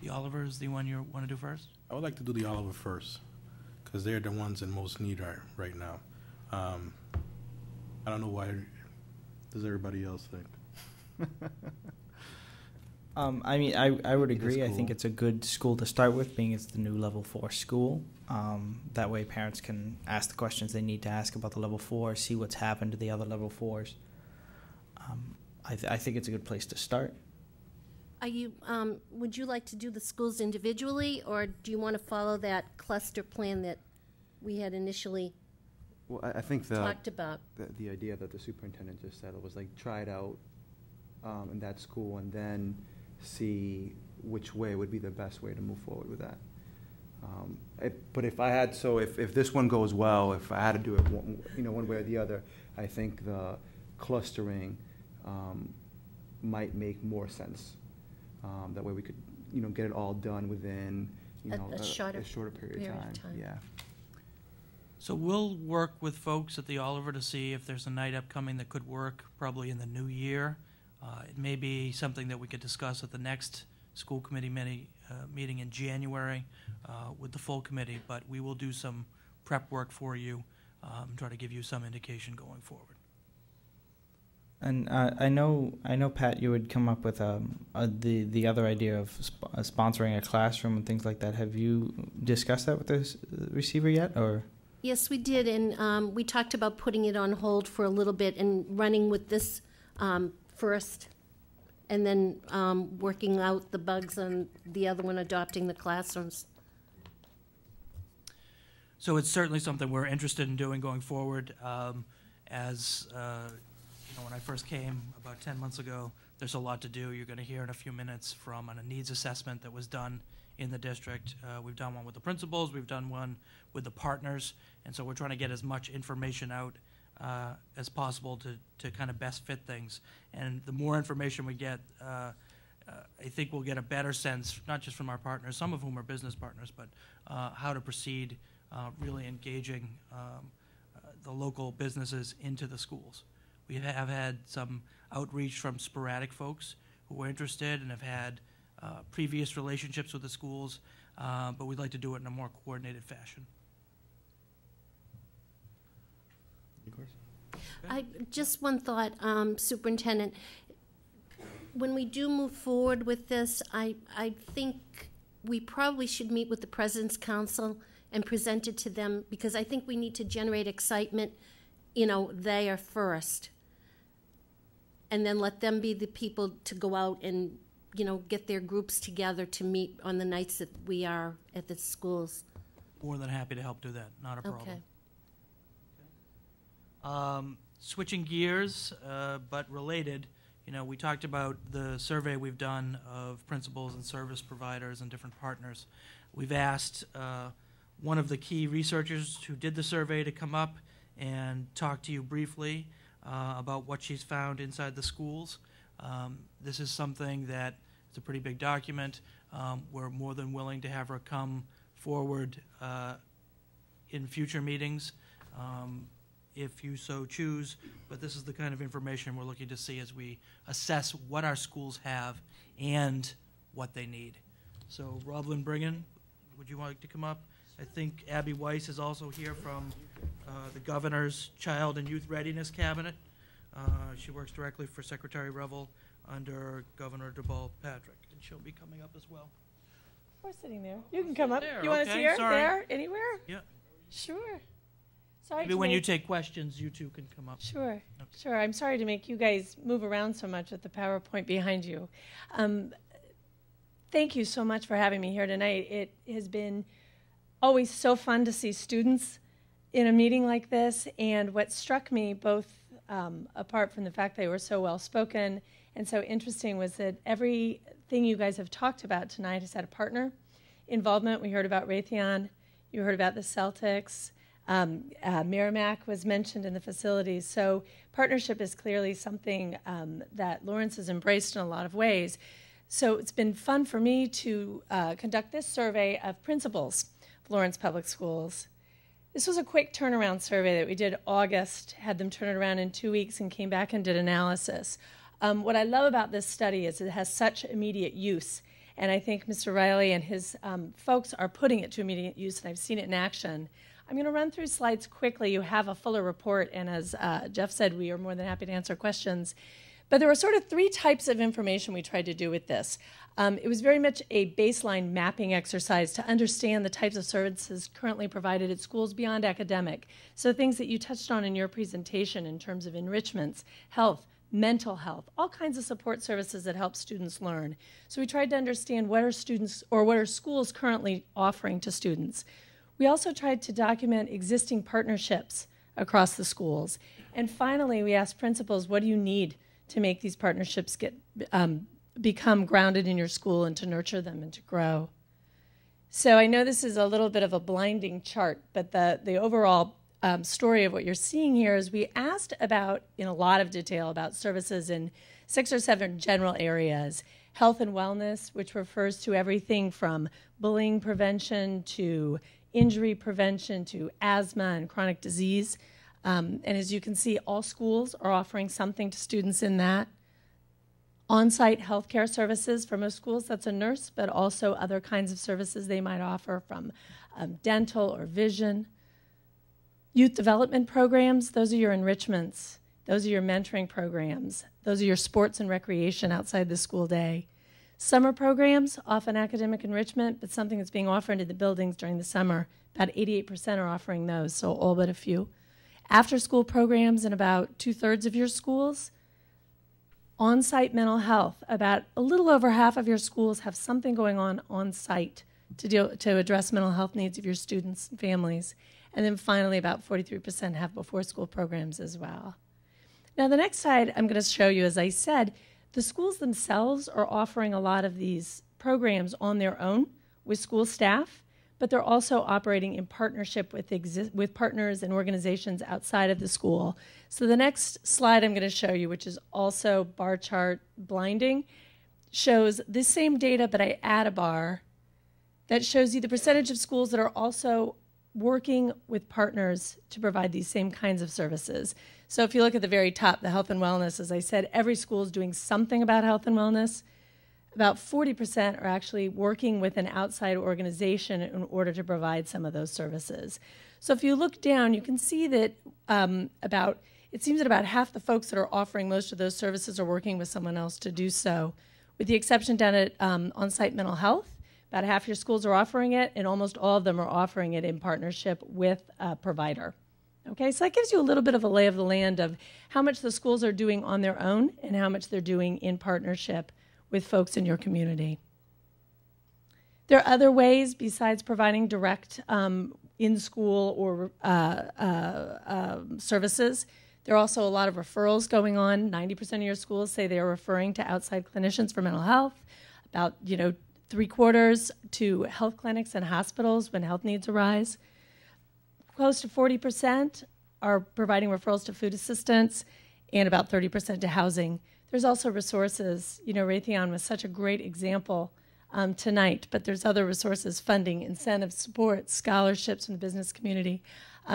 The Oliver is the one you want to do first? I would like to do the Oliver first, because they're the ones in most need right now. I don't know why. Does everybody else think? I mean, I would It is agree. I think cool. it's a good school to start with, being it's the new level 4 school. That way parents can ask the questions they need to ask about the level 4, see what's happened to the other level 4s. I think it's a good place to start. Are you, would you like to do the schools individually, or do you want to follow that cluster plan that we had initially Well, I think talked about? the idea that the superintendent just said was like try it out in that school and then see which way would be the best way to move forward with that. But if I had, so if this one goes well, if I had to do it, one way or the other, I think the clustering might make more sense. That way we could, get it all done within, A shorter period of time. Yeah. So we'll work with folks at the Oliver to see if there's a night upcoming that could work, probably in the new year. It may be something that we could discuss at the next school committee meeting in January with the full committee, but we will do some prep work for you, try to give you some indication going forward. And I know, Pat, you would come up with the other idea of sponsoring a classroom and things like that. Have you discussed that with the receiver yet, or? Yes, we did, and we talked about putting it on hold for a little bit and running with this first, and then working out the bugs on the other one, adopting the classrooms. So it's certainly something we're interested in doing going forward. When I first came about 10 months ago, there's a lot to do. You're going to hear in a few minutes from a needs assessment that was done in the district. We've done one with the principals, we've done one with the partners, and so we're trying to get as much information out as possible to kind of best fit things. And the more information we get, I think we'll get a better sense, not just from our partners, some of whom are business partners, but how to proceed really engaging the local businesses into the schools. We have had some outreach from sporadic folks who are interested and have had previous relationships with the schools, but we'd like to do it in a more coordinated fashion. Just one thought, Superintendent. When we do move forward with this, I think we probably should meet with the President's Council and present it to them, because I think we need to generate excitement, there first. And then let them be the people to go out and, get their groups together to meet on the nights that we are at the schools. More than happy to help do that, not a problem. Okay. Switching gears, but related, You know, we talked about the survey we've done of principals and service providers and different partners. We've asked one of the key researchers who did the survey to come up and talk to you briefly about what she's found inside the schools. This is something that is a pretty big document. We're more than willing to have her come forward in future meetings if you so choose, but this is the kind of information we're looking to see as we assess what our schools have and what they need. So Roblin Brigham, would you like to come up? I think Abby Weiss is also here from the Governor's Child and Youth Readiness Cabinet. She works directly for Secretary Revel under Governor DeBall Patrick, and she'll be coming up as well. We're sitting there. You can come up. There, You want to okay, see her? sorry. There? Anywhere? Yeah. Sure. Sorry Maybe to when you make- take questions, you two can come up. Sure. Okay. Sure. I'm sorry to make you guys move around so much with the PowerPoint behind you. Thank you so much for having me here tonight. It has been always so fun to see students in a meeting like this, and what struck me, both apart from the fact they were so well spoken and so interesting, was that everything you guys have talked about tonight has had a partner involvement. We heard about Raytheon, you heard about the Celtics, Merrimack was mentioned in the facilities. So partnership is clearly something that Lawrence has embraced in a lot of ways. So it's been fun for me to conduct this survey of principals of Lawrence Public Schools. This was a quick turnaround survey that we did August, had them turn it around in 2 weeks and came back and did analysis. What I love about this study is it has such immediate use, and I think Mr. Riley and his folks are putting it to immediate use, and I've seen it in action. I'm going to run through slides quickly. You have a fuller report, and as Jeff said, we are more than happy to answer questions. But there were sort of three types of information we tried to do with this. It was very much a baseline mapping exercise to understand the types of services currently provided at schools beyond academic. So things that you touched on in your presentation in terms of enrichments, health, mental health, all kinds of support services that help students learn. So we tried to understand what are students or what are schools currently offering to students. We also tried to document existing partnerships across the schools. And finally, we asked principals, what do you need to make these partnerships become grounded in your school and to nurture them and to grow? So I know this is a little bit of a blinding chart, but the overall story of what you're seeing here is we asked about, in a lot of detail, about services in 6 or 7 general areas. Health and wellness, which refers to everything from bullying prevention to injury prevention to asthma and chronic disease. And as you can see, all schools are offering something to students in that. On-site healthcare services for most schools, that's a nurse, but also other kinds of services they might offer from dental or vision. Youth development programs, those are your enrichments. Those are your mentoring programs. Those are your sports and recreation outside the school day. Summer programs, often academic enrichment, but something that's being offered in the buildings during the summer. About 88% are offering those, so all but a few. After-school programs in about 2/3 of your schools. On-site mental health, about a little over half of your schools have something going on site to address mental health needs of your students and families. And then finally, about 43% have before-school programs as well. Now, the next slide I'm going to show you, as I said, the schools themselves are offering a lot of these programs on their own with school staff, but they're also operating in partnership with partners and organizations outside of the school. So the next slide I'm going to show you, which is also bar chart blinding, shows this same data, but I add a bar that shows you the percentage of schools that are also working with partners to provide these same kinds of services. So if you look at the very top, the health and wellness, as I said, every school is doing something about health and wellness. About 40% are actually working with an outside organization in order to provide some of those services. So if you look down, you can see that it seems that about half the folks that are offering most of those services are working with someone else to do so, with the exception down at on-site mental health. About half your schools are offering it, and almost all of them are offering it in partnership with a provider. Okay, so that gives you a little bit of a lay of the land of how much the schools are doing on their own and how much they're doing in partnership with folks in your community. There are other ways besides providing direct in-school or services There are also a lot of referrals going on. 90% of your schools say they are referring to outside clinicians for mental health. About, 3/4 to health clinics and hospitals when health needs arise. Close to 40% are providing referrals to food assistance, and about 30% to housing. There's also resources. Raytheon was such a great example tonight, but there's other resources, funding, incentives, support, scholarships from the business community,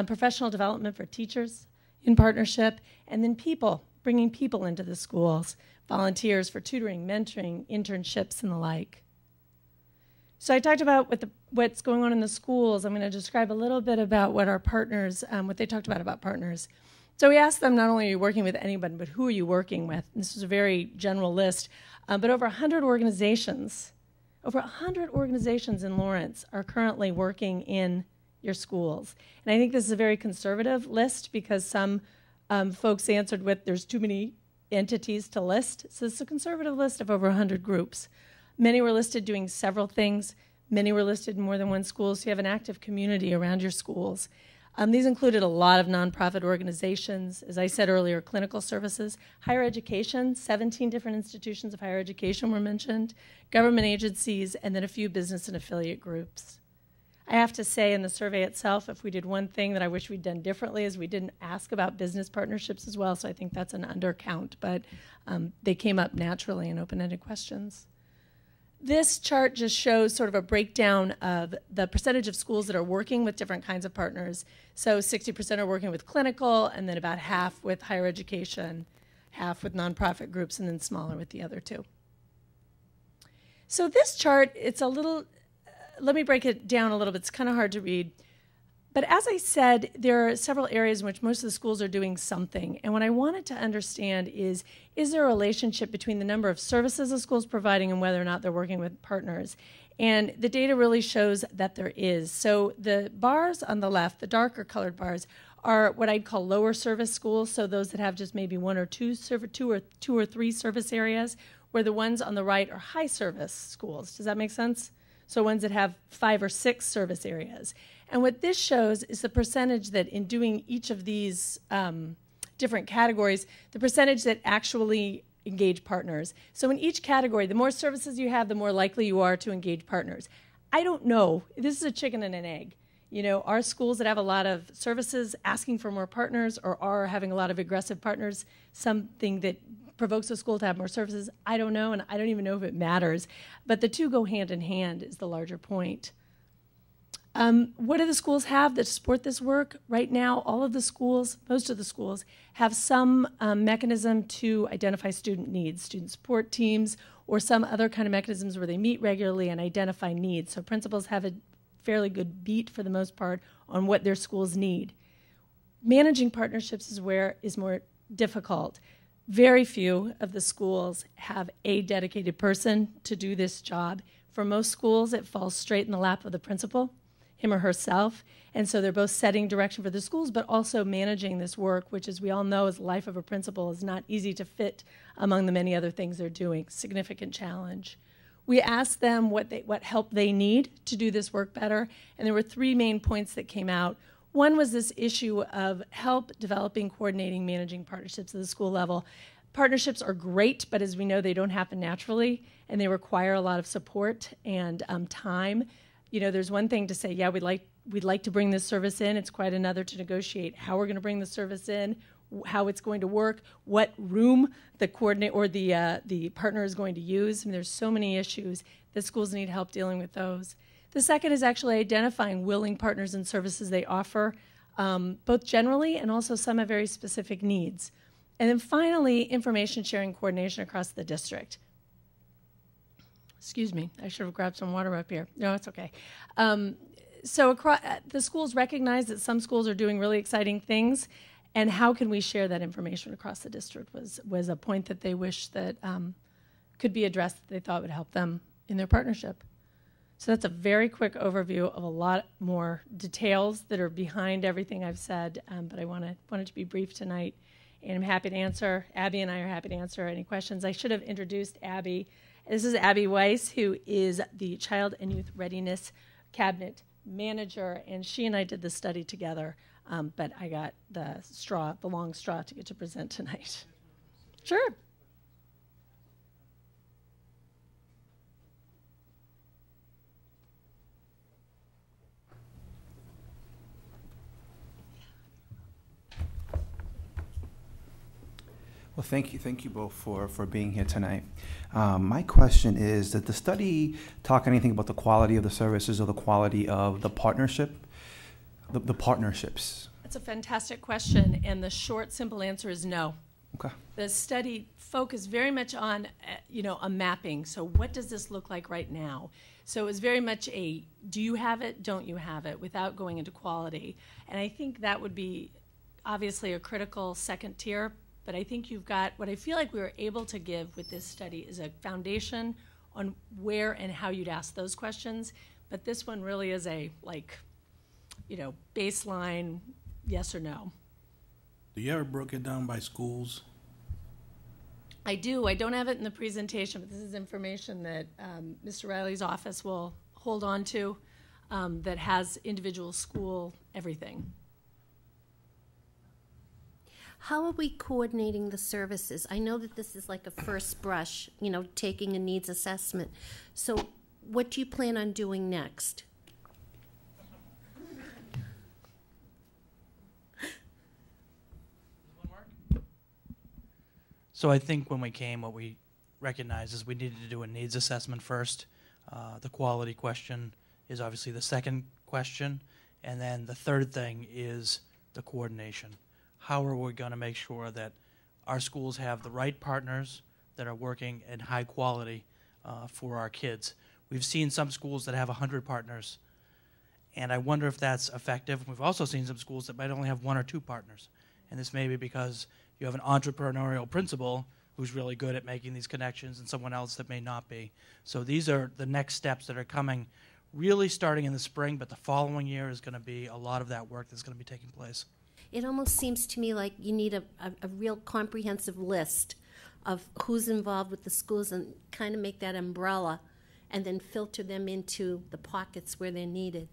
professional development for teachers in partnership, and then people, bringing people into the schools, volunteers for tutoring, mentoring, internships, and the like. So I talked about what's going on in the schools. I'm going to describe a little bit about what our partners, what they talked about partners. So we asked them, not only are you working with anybody, but who are you working with? And this was a very general list, but over 100 organizations in Lawrence are currently working in your schools. And I think this is a very conservative list because some folks answered with there's too many entities to list. So it's a conservative list of over 100 groups. Many were listed doing several things. Many were listed in more than one school, so you have an active community around your schools. These included a lot of nonprofit organizations, as I said earlier, clinical services, higher education, 17 different institutions of higher education were mentioned, government agencies, and then a few business and affiliate groups. I have to say in the survey itself, if we did one thing that I wish we'd done differently is we didn't ask about business partnerships as well, so I think that's an undercount, but they came up naturally in open-ended questions. This chart just shows sort of a breakdown of the percentage of schools that are working with different kinds of partners. So 60% are working with clinical, and then about half with higher education, half with nonprofit groups, and then smaller with the other two. So this chart, it's a little, let me break it down a little bit. It's kind of hard to read. But as I said, there are several areas in which most of the schools are doing something. And what I wanted to understand is there a relationship between the number of services the school's providing and whether or not they're working with partners? And the data really shows that there is. So the bars on the left, the darker colored bars, are what I'd call lower service schools, so those that have just maybe one or two or three service areas, where the ones on the right are high service schools. Does that make sense? So ones that have 5 or 6 service areas. And what this shows is the percentage that in doing each of these different categories, the percentage that actually engage partners. So in each category, the more services you have, the more likely you are to engage partners. I don't know. This is a chicken and an egg. Are schools that have a lot of services asking for more partners, or are having a lot of aggressive partners something that provokes a school to have more services? I don't know, and I don't even know if it matters. But the two go hand in hand is the larger point. What do the schools have that support this work? Right now, all of the schools, most of the schools, have some mechanism to identify student needs, student support teams, or some other kind of mechanisms where they meet regularly and identify needs. So principals have a fairly good beat, for the most part, on what their schools need. Managing partnerships is where is more difficult. Very few of the schools have a dedicated person to do this job. For most schools, it falls straight in the lap of the principal, him or herself, and so they're both setting direction for the schools, but also managing this work, which, as we all know, is the life of a principal, is not easy to fit among the many other things they're doing. Significant challenge. We asked them what help they need to do this work better, and there were 3 main points that came out. One was this issue of help developing, coordinating, managing partnerships at the school level. Partnerships are great, but as we know, they don't happen naturally, and they require a lot of support and time. There's one thing to say, yeah, we'd like to bring this service in. It's quite another to negotiate how we're going to bring the service in, how it's going to work, what room the coordinate or the partner is going to use. There's so many issues that schools need help dealing with those. The second is actually identifying willing partners and services they offer, both generally and also some have very specific needs. And then finally, information sharing coordination across the district. Excuse me, I should have grabbed some water up here. No, it's okay. So the schools recognize that some schools are doing really exciting things, and how can we share that information across the district was a point that they wish that could be addressed that they thought would help them in their partnership. So that's a very quick overview of a lot more details that are behind everything I've said, but I wanted to be brief tonight, and I'm happy to answer. Abby and I are happy to answer any questions. I should have introduced Abby. This is Abby Weiss, who is the Child and Youth Readiness Cabinet Manager, and she and I did this study together But I got the long straw to get to present tonight. Sure. Well, thank you both for being here tonight. My question is, did the study talk anything about the quality of the services or the quality of the partnership, the partnerships? That's a fantastic question, and the short, simple answer is no. Okay. The study focused very much on, a mapping. So what does this look like right now? So it was very much a, do you have it, don't you have it, without going into quality. And I think that would be obviously a critical second tier, but I think you've got, what I feel like we were able to give with this study is a foundation on where and how you'd ask those questions. But this one really is a, baseline yes or no. Do you ever broke it down by schools? I do. I don't have it in the presentation, but this is information that Mr. Riley's office will hold on to that has individual school everything. How are we coordinating the services? I know that this is like a first brush, taking a needs assessment. So what do you plan on doing next? So I think when we came, what we recognized is we needed to do a needs assessment first. The quality question is obviously the second question. And then the third thing is the coordination. How are we going to make sure that our schools have the right partners that are working in high quality for our kids? We've seen some schools that have 100 partners, and I wonder if that's effective. We've also seen some schools that might only have 1 or 2 partners, and this may be because you have an entrepreneurial principal who's really good at making these connections and someone else that may not be. So these are the next steps that are coming, really starting in the spring, but the following year is going to be a lot of that work that's going to be taking place. It almost seems to me like you need a real comprehensive list of who's involved with the schools and kind of make that umbrella and then filter them into the pockets where they're needed.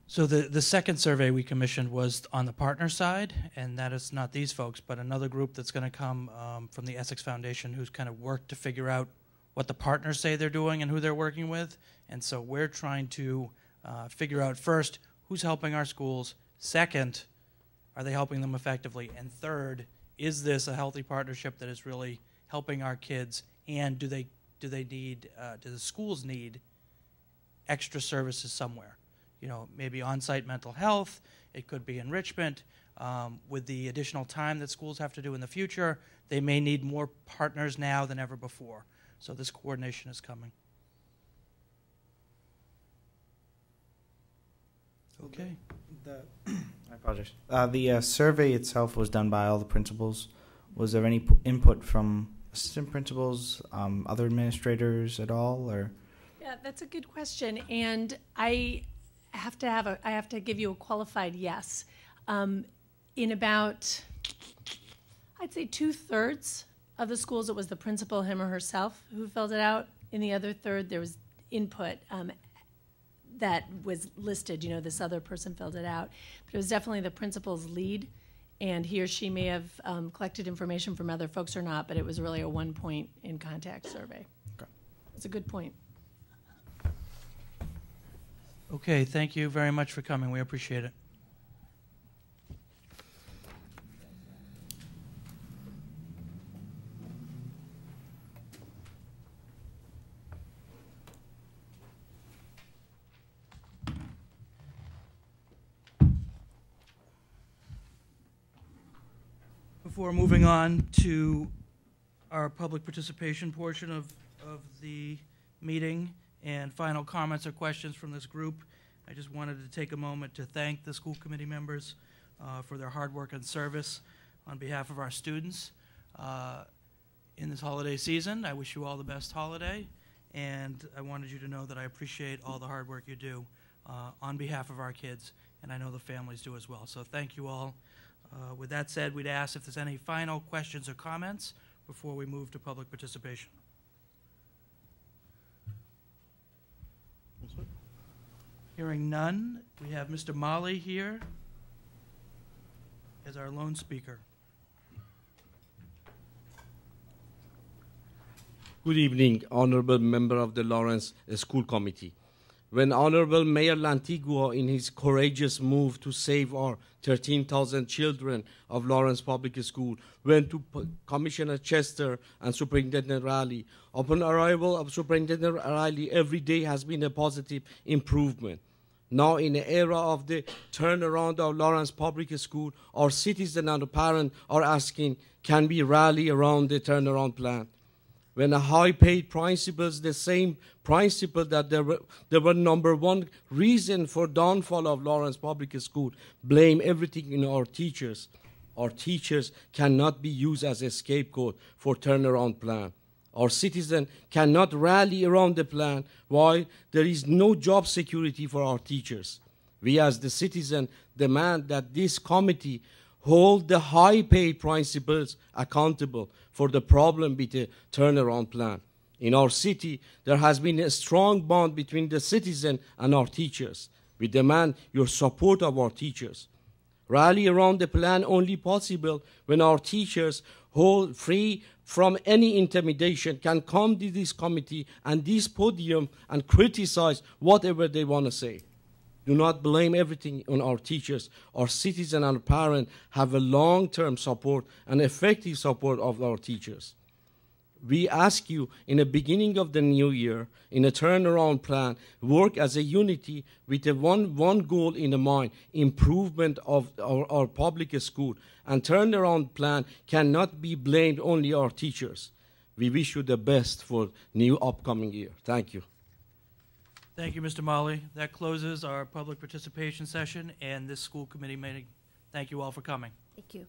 So the second survey we commissioned was on the partner side, and that is not these folks, but another group that's going to come from the Essex Foundation who's kind of worked to figure out what the partners say they're doing and who they're working with. And so we're trying to figure out first, who's helping our schools, second, are they helping them effectively, and third, is this a healthy partnership that is really helping our kids, and do the schools need extra services somewhere? Maybe on-site mental health, it could be enrichment. With the additional time that schools have to do in the future, they may need more partners now than ever before. So this coordination is coming. Okay. I apologize. The survey itself was done by all the principals. Was there any input from assistant principals, other administrators at all, or? Yeah, that's a good question, and I have to give you a qualified yes. In about, I'd say 2/3 of the schools, it was the principal, him or herself, who filled it out. In the other third, there was input that was listed. This other person filled it out, but it was definitely the principal's lead, and he or she may have collected information from other folks or not, but it was really a one-point in contact survey. Okay. That's a good point. Okay, thank you very much for coming. We appreciate it. Before moving on to our public participation portion of the meeting and final comments or questions from this group, I just wanted to take a moment to thank the school committee members for their hard work and service on behalf of our students in this holiday season. I wish you all the best holiday, and I wanted you to know that I appreciate all the hard work you do on behalf of our kids, and I know the families do as well. So thank you all. With that said, we'd ask if there's any final questions or comments before we move to public participation. Hearing none, we have Mr. Molly here. as our lone speaker. Good evening, honorable member of the Lawrence School Committee. When Honorable Mayor Lantigua, in his courageous move to save our 13,000 children of Lawrence Public School, went to Commissioner Chester and Superintendent Riley, upon arrival of Superintendent Riley, every day has been a positive improvement. Now, in the era of the turnaround of Lawrence Public School, our citizens and our parents are asking, can we rally around the turnaround plan? When a high-paid principals, the same principle that they were number one reason for downfall of Lawrence Public School, blame everything in our teachers. Our teachers cannot be used as a scapegoat for turnaround plan. Our citizens cannot rally around the plan while there is no job security for our teachers. We as the citizen demand that this committee hold the high-paid principals accountable for the problem with the turnaround plan. In our city, there has been a strong bond between the citizen and our teachers. We demand your support of our teachers. Rally around the plan only possible when our teachers, hold free from any intimidation, can come to this committee and this podium and criticize whatever they want to say. Do not blame everything on our teachers. Our citizens and parents have a long-term support and effective support of our teachers. We ask you, in the beginning of the new year, in a turnaround plan, work as a unity with a one goal in mind, improvement of our public school. And turnaround plan cannot be blamed only our teachers. We wish you the best for new upcoming year. Thank you. Thank you, Mr. Molly. That closes our public participation session and this school committee meeting. Thank you all for coming. Thank you.